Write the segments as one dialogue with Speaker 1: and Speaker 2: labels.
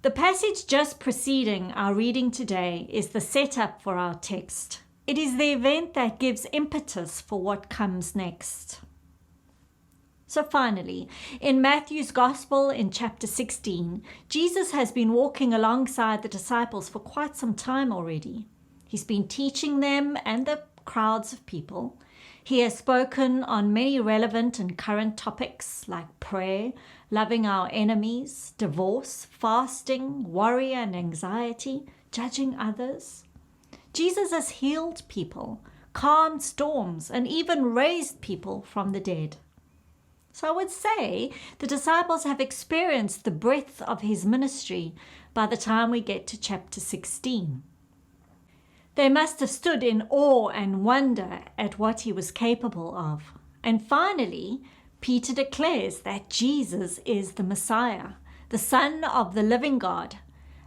Speaker 1: The passage just preceding our reading today is the setup for our text. It is the event that gives impetus for what comes next. So finally, in Matthew's Gospel in chapter 16, Jesus has been walking alongside the disciples for quite some time already. He's been teaching them and the crowds of people. He has spoken on many relevant and current topics like prayer, loving our enemies, divorce, fasting, worry and anxiety, judging others. Jesus has healed people, calmed storms, and even raised people from the dead. So I would say the disciples have experienced the breadth of his ministry by the time we get to chapter 16. They must have stood in awe and wonder at what he was capable of. And finally, Peter declares that Jesus is the Messiah, the Son of the living God,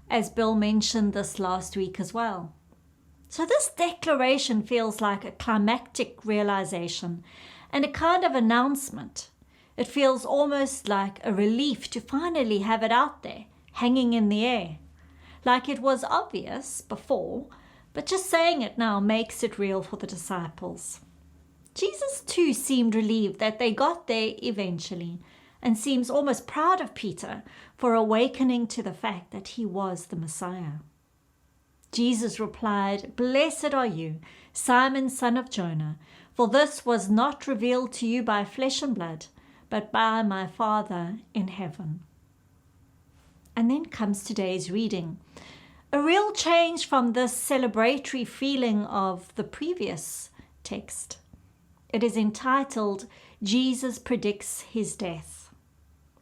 Speaker 1: as Bill mentioned this last week as well. So this declaration feels like a climactic realization and a kind of announcement. It feels almost like a relief to finally have it out there, hanging in the air. Like it was obvious before, but just saying it now makes it real for the disciples. Jesus too seemed relieved that they got there eventually, and seems almost proud of Peter for awakening to the fact that he was the Messiah. Jesus replied, "Blessed are you, Simon, son of Jonah, for this was not revealed to you by flesh and blood, but by my Father in heaven." And then comes today's reading. A real change from this celebratory feeling of the previous text. It is entitled, Jesus Predicts His Death.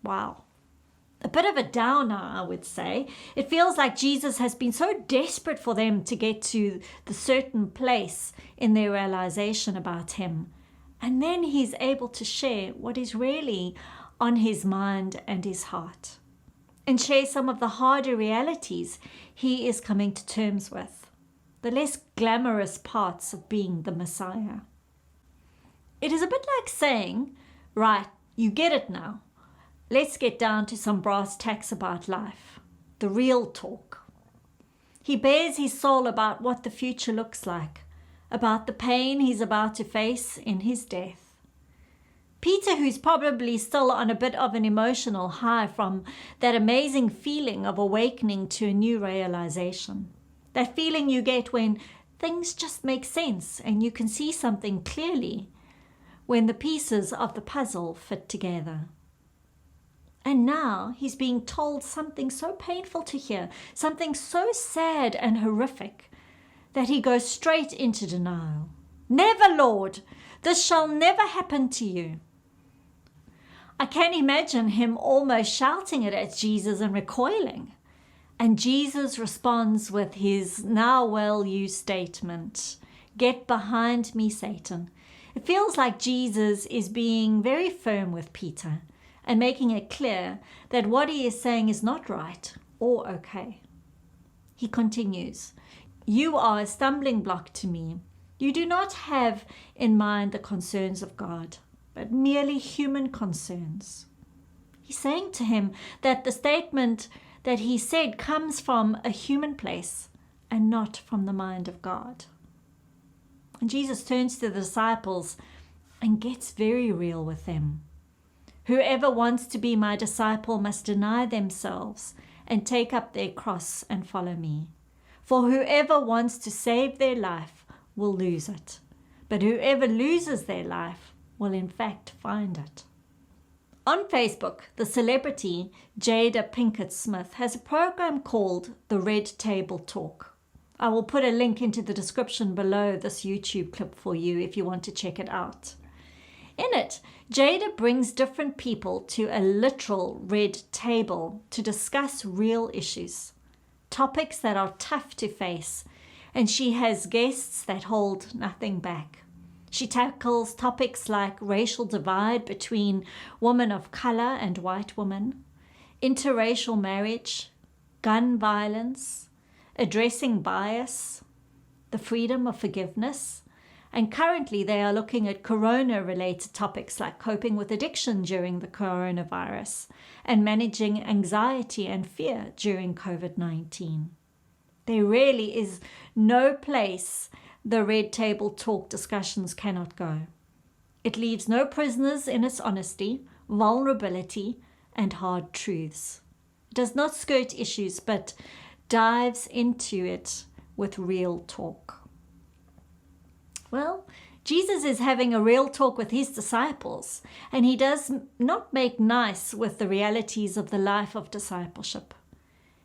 Speaker 1: Wow. A bit of a downer, I would say. It feels like Jesus has been so desperate for them to get to the certain place in their realization about him. And then he's able to share what is really on his mind and his heart, and share some of the harder realities he is coming to terms with, the less glamorous parts of being the Messiah. It is a bit like saying, right, you get it now. Let's get down to some brass tacks about life, the real talk. He bears his soul about what the future looks like, about the pain he's about to face in his death. Peter, who's probably still on a bit of an emotional high from that amazing feeling of awakening to a new realization. That feeling you get when things just make sense and you can see something clearly, when the pieces of the puzzle fit together. And now he's being told something so painful to hear, something so sad and horrific, that he goes straight into denial. "Never, Lord! This shall never happen to you." I can imagine him almost shouting it at Jesus and recoiling. And Jesus responds with his now well-used statement, "Get behind me, Satan." It feels like Jesus is being very firm with Peter and making it clear that what he is saying is not right or okay. He continues, "You are a stumbling block to me. You do not have in mind the concerns of God, but merely human concerns." He's saying to him that the statement that he said comes from a human place and not from the mind of God. And Jesus turns to the disciples and gets very real with them. "Whoever wants to be my disciple must deny themselves and take up their cross and follow me. For whoever wants to save their life will lose it, but whoever loses their life will in fact find it." On Facebook, the celebrity Jada Pinkett Smith has a program called The Red Table Talk. I will put a link into the description below this YouTube clip for you if you want to check it out. In it, Jada brings different people to a literal red table to discuss real issues, topics that are tough to face, and she has guests that hold nothing back. She tackles topics like racial divide between women of color and white women, interracial marriage, gun violence, addressing bias, the freedom of forgiveness, And currently they are looking at corona-related topics like coping with addiction during the coronavirus and managing anxiety and fear during COVID-19. There really is no place the Red Table Talk discussions cannot go. It leaves no prisoners in its honesty, vulnerability, and hard truths. It does not skirt issues, but dives into it with real talk. Well, Jesus is having a real talk with his disciples, and he does not make nice with the realities of the life of discipleship.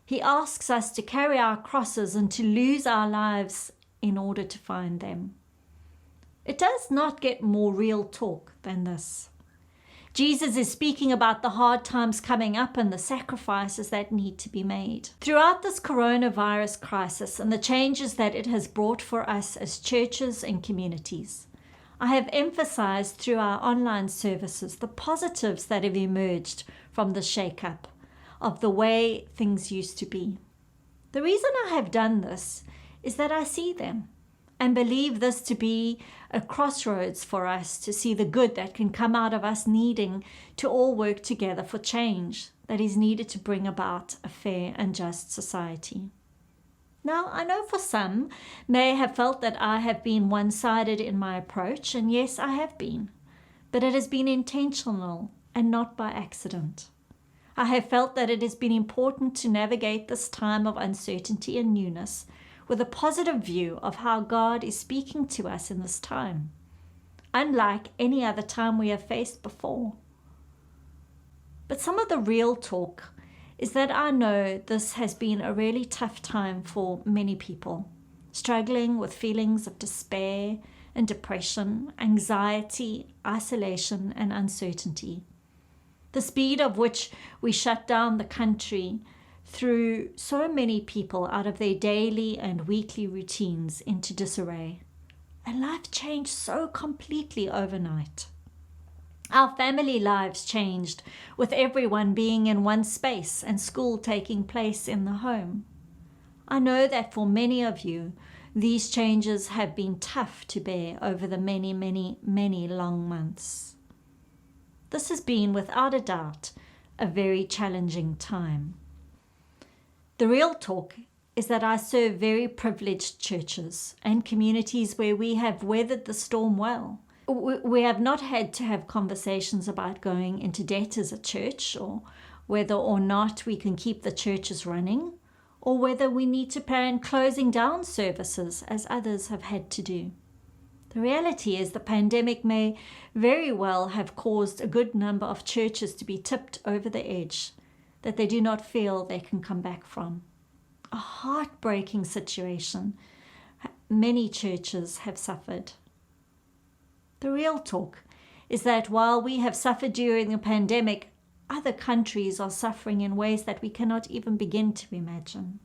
Speaker 1: He asks us to carry our crosses and to lose our lives in order to find them. It does not get more real talk than this. Jesus is speaking about the hard times coming up and the sacrifices that need to be made. Throughout this coronavirus crisis and the changes that it has brought for us as churches and communities, I have emphasized through our online services the positives that have emerged from the shake-up of the way things used to be. The reason I have done this is that I see them and believe this to be a crossroads for us to see the good that can come out of us needing to all work together for change that is needed to bring about a fair and just society. Now, I know for some may have felt that I have been one-sided in my approach, and yes, I have been, but it has been intentional and not by accident. I have felt that it has been important to navigate this time of uncertainty and newness with a positive view of how God is speaking to us in this time, unlike any other time we have faced before. But some of the real talk is that I know this has been a really tough time for many people, struggling with feelings of despair and depression, anxiety, isolation, and uncertainty. The speed of which we shut down the country threw so many people out of their daily and weekly routines into disarray, and life changed so completely overnight. Our family lives changed with everyone being in one space and school taking place in the home. I know that for many of you, these changes have been tough to bear over the many, many, many long months. This has been, without a doubt, a very challenging time. The real talk is that I serve very privileged churches and communities where we have weathered the storm well. We have not had to have conversations about going into debt as a church, or whether or not we can keep the churches running, or whether we need to plan closing down services as others have had to do. The reality is the pandemic may very well have caused a good number of churches to be tipped over the edge that they do not feel they can come back from. A heartbreaking situation many churches have suffered. The real talk is that while we have suffered during the pandemic, other countries are suffering in ways that we cannot even begin to imagine.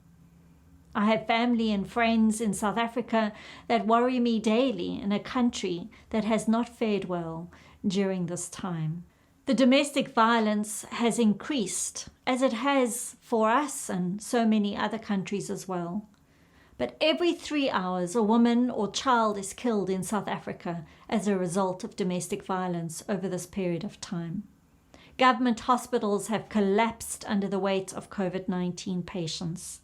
Speaker 1: I have family and friends in South Africa that worry me daily, in a country that has not fared well during this time. The domestic violence has increased, as it has for us and so many other countries as well. But every 3 hours, a woman or child is killed in South Africa as a result of domestic violence over this period of time. Government hospitals have collapsed under the weight of COVID-19 patients.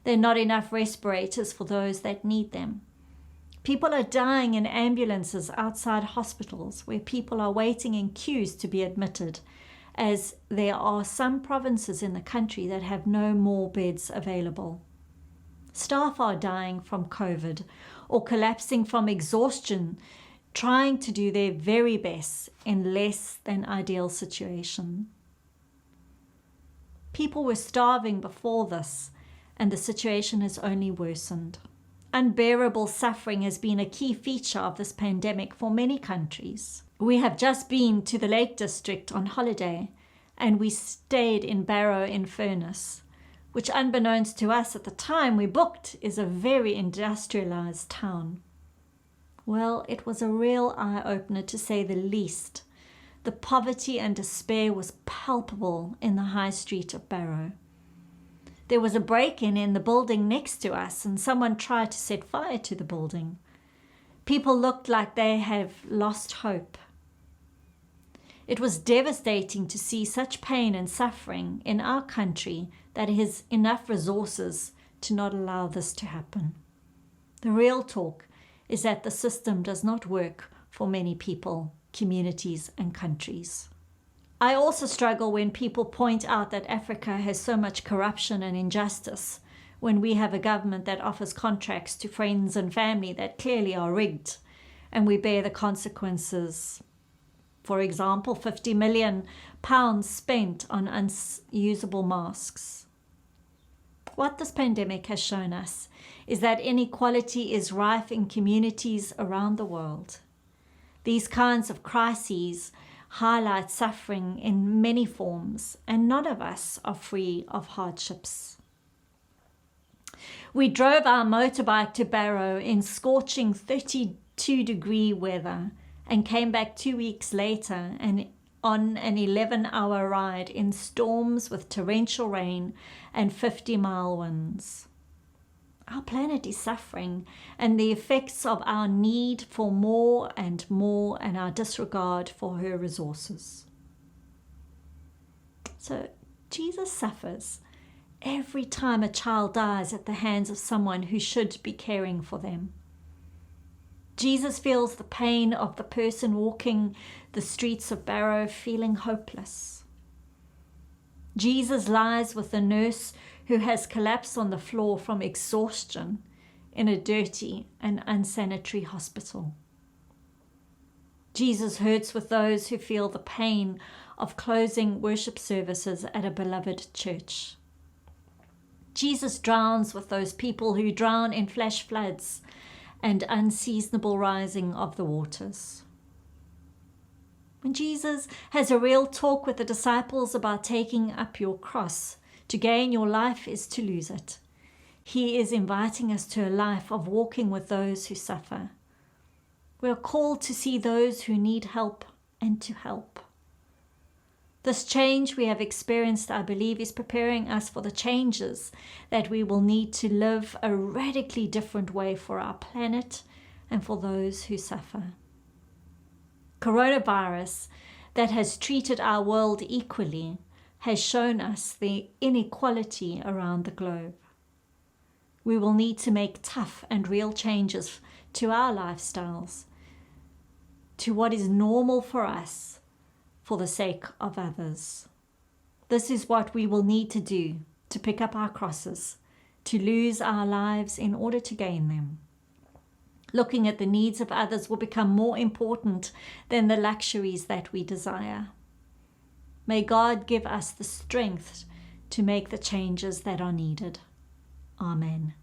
Speaker 1: There are not enough respirators for those that need them. People are dying in ambulances outside hospitals where people are waiting in queues to be admitted, as there are some provinces in the country that have no more beds available. Staff are dying from COVID or collapsing from exhaustion, trying to do their very best in less than ideal situation. People were starving before this, and the situation has only worsened. Unbearable suffering has been a key feature of this pandemic for many countries. We have just been to the Lake District on holiday, and we stayed in Barrow in Furness, which, unbeknownst to us at the time we booked, is a very industrialized town. Well, it was a real eye-opener, to say the least. The poverty and despair was palpable in the high street of Barrow. There was a break-in in the building next to us, and someone tried to set fire to the building. People looked like they have lost hope. It was devastating to see such pain and suffering in our country that has enough resources to not allow this to happen. The real talk is that the system does not work for many people, communities, and countries. I also struggle when people point out that Africa has so much corruption and injustice when we have a government that offers contracts to friends and family that clearly are rigged, and we bear the consequences. For example, £50 million spent on unusable masks. What this pandemic has shown us is that inequality is rife in communities around the world. These kinds of crises highlight suffering in many forms, and none of us are free of hardships. We drove our motorbike to Barrow in scorching 32-degree weather and came back 2 weeks later and on an 11-hour ride in storms with torrential rain and 50-mile winds. Our planet is suffering, and the effects of our need for more and our disregard for her resources. So Jesus suffers every time a child dies at the hands of someone who should be caring for them. Jesus feels the pain of the person walking the streets of Barrow feeling hopeless. Jesus lies with the nurse who has collapsed on the floor from exhaustion in a dirty and unsanitary hospital. Jesus hurts with those who feel the pain of closing worship services at a beloved church. Jesus drowns with those people who drown in flash floods and unseasonable rising of the waters. When Jesus has a real talk with the disciples about taking up your cross, to gain your life is to lose it. He is inviting us to a life of walking with those who suffer. We are called to see those who need help and to help. This change we have experienced, I believe, is preparing us for the changes that we will need to live a radically different way for our planet and for those who suffer. Coronavirus, that has treated our world equally, has shown us the inequality around the globe. We will need to make tough and real changes to our lifestyles, to what is normal for us, for the sake of others. This is what we will need to do to pick up our crosses, to lose our lives in order to gain them. Looking at the needs of others will become more important than the luxuries that we desire. May God give us the strength to make the changes that are needed. Amen.